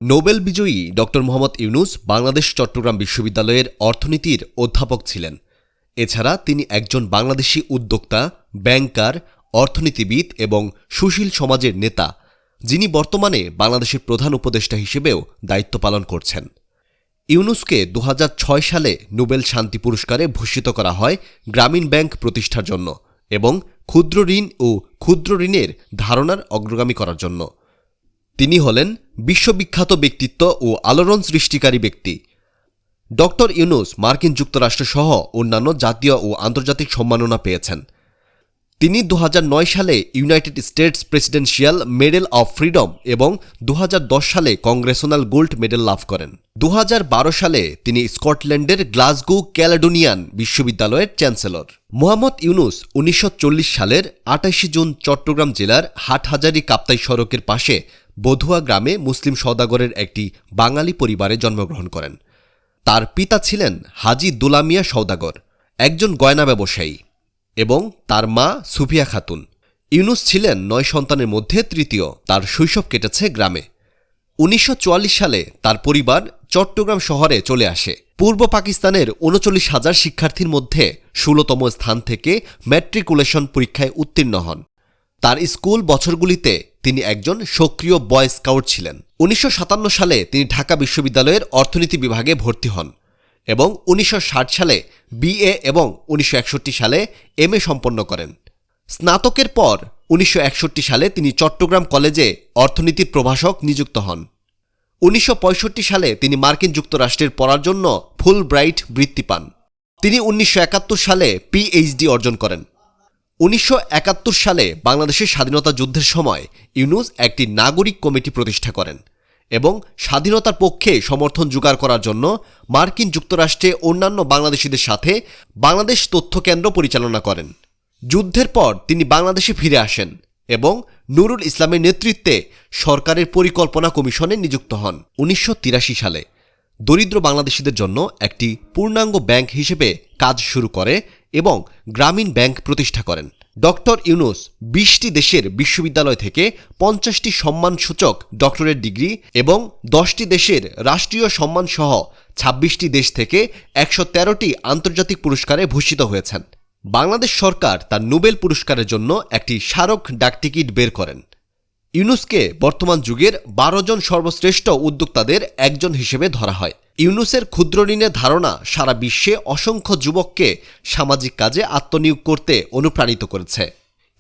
Nobel বিজয়ী ড. মোহাম্মদ ইউনূস বাংলাদেশ চট্টগ্রাম বিশ্ববিদ্যালয়ের অর্থনীতির অধ্যাপক ছিলেন। এছাড়া তিনি একজন বাংলাদেশি উদ্যোক্তা, ব্যাংকার, অর্থনীতিবিদ এবং সুশীল সমাজের নেতা, যিনি বর্তমানে বাংলাদেশের প্রধান উপদেষ্টা হিসেবেও দায়িত্ব পালন করছেন। ইউনূসকে ২০০৬ সালে নোবেল শান্তি পুরস্কারে ভূষিত করা হয় গ্রামীণ ব্যাংক প্রতিষ্ঠার জন্য এবং ক্ষুদ্র ঋণ ও ক্ষুদ্র ঋণের ধারণার অগ্রগামী করার জন্য। তিনি হলেন বিশ্ববিখ্যাত ব্যক্তিত্ব ও আলোড়ন সৃষ্টিকারী ব্যক্তি। ড. ইউনূস মার্কিন যুক্তরাষ্ট্রসহ অন্যান্য জাতীয় ও আন্তর্জাতিক সম্মাননা পেয়েছেন। তিনি ২০০৯ সালে United states presidential medal of freedom এবং ২০১০ সালে কংগ্রেসনাল গোল্ড মেডেল লাভ করেন। ২০১২ সালে তিনি স্কটল্যান্ডের গ্লাসগো ক্যালেডোনিয়ান বিশ্ববিদ্যালয়ের চ্যান্সেলর। মোহাম্মদ ইউনূস ১৯৪০ সালের ২৮ জুন চট্টগ্রাম জেলার হাটহাজারী কাপ্তাই সড়কের পাশে বধুয়া গ্রামে মুসলিম সওদাগরের একটি বাঙালি পরিবারে জন্মগ্রহণ করেন। তার পিতা ছিলেন হাজী দুলা মিয়া সওদাগর, একজন গয়না ব্যবসায়ী, এবং তার মা সুফিয়া খাতুন। ইউনূস ছিলেন ৯ সন্তানের মধ্যে তৃতীয়। তার শৈশব কেটেছে গ্রামে। ১৯৪৪ সালে তার পরিবার চট্টগ্রাম শহরে চলে আসে। পূর্ব পাকিস্তানের ৩৯,০০০ শিক্ষার্থীর মধ্যে ১৬তম স্থান থেকে ম্যাট্রিকুলেশন পরীক্ষায় উত্তীর্ণ হন। তার স্কুল বছরগুলিতে তিনি একজন সক্রিয় বয় স্কাউট ছিলেন। ১৯৫৭ সালে তিনি ঢাকা বিশ্ববিদ্যালয়ের অর্থনীতি বিভাগে ভর্তি হন এবং ১৯৬০ সালে বিএ এবং ১৯৬১ সালে এমএ সম্পন্ন করেন। স্নাতকের পর ১৯৬১ সালে তিনি চট্টগ্রাম কলেজে অর্থনীতির প্রভাষক নিযুক্ত হন। ১৯৬৫ সালে তিনি মার্কিন যুক্তরাষ্ট্রের পড়ার জন্য ফুল ব্রাইট বৃত্তি পান। তিনি ১৯৭১ সালে পিএইচডি অর্জন করেন। ১৯৭১ সালে বাংলাদেশের স্বাধীনতা যুদ্ধের সময় ইউনূস একটি নাগরিক কমিটি প্রতিষ্ঠা করেন এবং স্বাধীনতার পক্ষে সমর্থন জোগাড় করার জন্য মার্কিন যুক্তরাষ্ট্রে অন্যান্য বাংলাদেশিদের সাথে বাংলাদেশ তথ্য কেন্দ্র পরিচালনা করেন। যুদ্ধের পর তিনি বাংলাদেশে ফিরে আসেন এবং নুরুল ইসলামের নেতৃত্বে সরকারের পরিকল্পনা কমিশনে নিযুক্ত হন। ১৯৮৩ সালে দরিদ্র বাংলাদেশিদের জন্য একটি পূর্ণাঙ্গ ব্যাংক হিসেবে কাজ শুরু করে এবং গ্রামীণ ব্যাংক প্রতিষ্ঠা করেন। ড. ইউনূস ২০টি দেশের বিশ্ববিদ্যালয় থেকে ৫০টি সম্মানসূচক ডক্টরেট ডিগ্রি এবং ১০টি দেশের রাষ্ট্রীয় সম্মানসহ ২৬টি দেশ থেকে ১১৩টি আন্তর্জাতিক পুরস্কারে ভূষিত হয়েছেন। বাংলাদেশ সরকার তার নোবেল পুরস্কারের জন্য একটি স্মারক ডাকটিকিট বের করেন। ইউনূসকে বর্তমান যুগের ১২ জন সর্বশ্রেষ্ঠ উদ্যোক্তাদের একজন হিসেবে ধরা হয়। ইউনূসের ক্ষুদ্র ঋণের ধারণা সারা বিশ্বে অসংখ্য যুবককে সামাজিক কাজে আত্মনিয়োগ করতে অনুপ্রাণিত করেছে।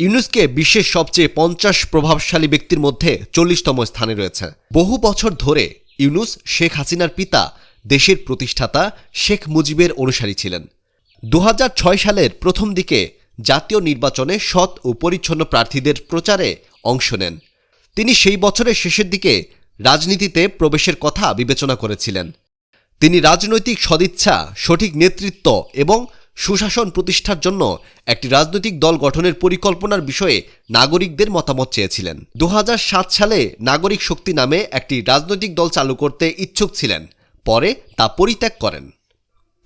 ইউনূসকে বিশ্বের সবচেয়ে ৫০ প্রভাবশালী ব্যক্তির মধ্যে ৪০তম স্থানে রয়েছে। বহু বছর ধরে ইউনূস শেখ হাসিনার পিতা, দেশের প্রতিষ্ঠাতা শেখ মুজিবের অনুসারী ছিলেন। ২০০৬ সালের প্রথম দিকে জাতীয় নির্বাচনে সৎ ও পরিচ্ছন্ন প্রার্থীদের প্রচারে অংশ নেন। তিনি সেই বছরের শেষের দিকে রাজনীতিতে প্রবেশের কথা বিবেচনা করেছিলেন। তিনি রাজনৈতিক সদিচ্ছা, সঠিক নেতৃত্ব এবং সুশাসন প্রতিষ্ঠার জন্য একটি রাজনৈতিক দল গঠনের পরিকল্পনার বিষয়ে নাগরিকদের মতামত চেয়েছিলেন। ২০০৭ সালে নাগরিক শক্তি নামে একটি রাজনৈতিক দল চালু করতে ইচ্ছুক ছিলেন, পরে তা পরিত্যাগ করেন।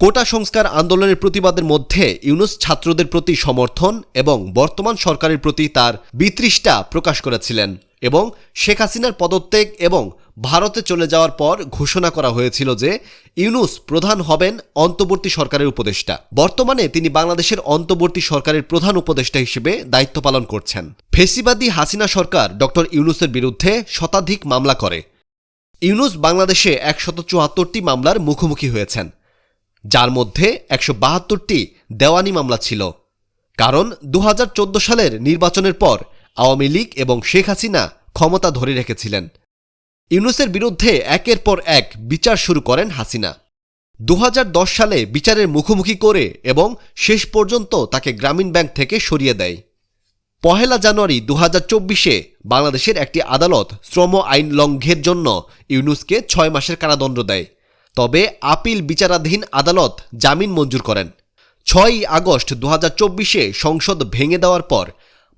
কোটা সংস্কার আন্দোলনের প্রতিবাদের মধ্যে ইউনূস ছাত্রদের প্রতি সমর্থন এবং বর্তমান সরকারের প্রতি তার বিতৃষ্ণা প্রকাশ করেছিলেন এবং শেখ হাসিনার পদত্যাগ এবং ভারতে চলে যাওয়ার পর ঘোষণা করা হয়েছিল যে ইউনূস প্রধান হবেন অন্তর্বর্তী সরকারের উপদেষ্টা। বর্তমানে তিনি বাংলাদেশের অন্তর্বর্তী সরকারের প্রধান উপদেষ্টা হিসেবে দায়িত্ব পালন করছেন। ফেসিবাদী হাসিনা সরকার ড. ইউনূসের বিরুদ্ধে শতাধিক মামলা করে। ইউনূস বাংলাদেশে ১৭৪টি মামলার মুখোমুখি হয়েছেন, যার মধ্যে ১৭২টি দেওয়ানি মামলা ছিল। কারণ ২০১৪ সালের নির্বাচনের পর আওয়ামী লীগ এবং শেখ হাসিনা ক্ষমতা ধরে রেখেছিলেন। ইউনূসের বিরুদ্ধে একের পর এক বিচার শুরু করেন হাসিনা। ২০১০ সালে বিচারের মুখোমুখি করে এবং শেষ পর্যন্ত তাকে গ্রামীণ ব্যাংক থেকে সরিয়ে দেয়। ১ জানুয়ারি ২০২৪-এ বাংলাদেশের একটি আদালত শ্রম আইন লঙ্ঘনের জন্য ইউনূসকে ৬ মাসের কারাদণ্ড দেয়। তবে আপিল বিচারাধীন আদালত জামিন মঞ্জুর করেন। ৬ আগস্ট ২০২৪-এ সংসদ ভেঙে দেওয়ার পর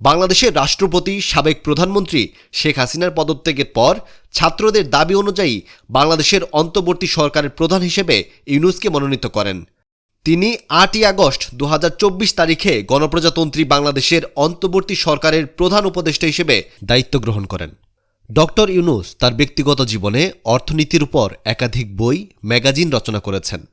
বাংলাদেশের রাষ্ট্রপতি সাবেক প্রধানমন্ত্রী শেখ হাসিনার পদত্যাগের পর ছাত্রদের দাবি অনুযায়ী বাংলাদেশের অন্তর্বর্তী সরকারের প্রধান হিসেবে ইউনূসকে মনোনীত করেন। তিনি ৮ আগস্ট ২০২৪ তারিখে গণপ্রজাতন্ত্রী বাংলাদেশের অন্তর্বর্তী সরকারের প্রধান উপদেষ্টা হিসেবে দায়িত্ব গ্রহণ করেন। ডক্টর ইউনূস তার ব্যক্তিগত জীবনে অর্থনীতির উপর একাধিক বই, ম্যাগাজিন রচনা করেছেন।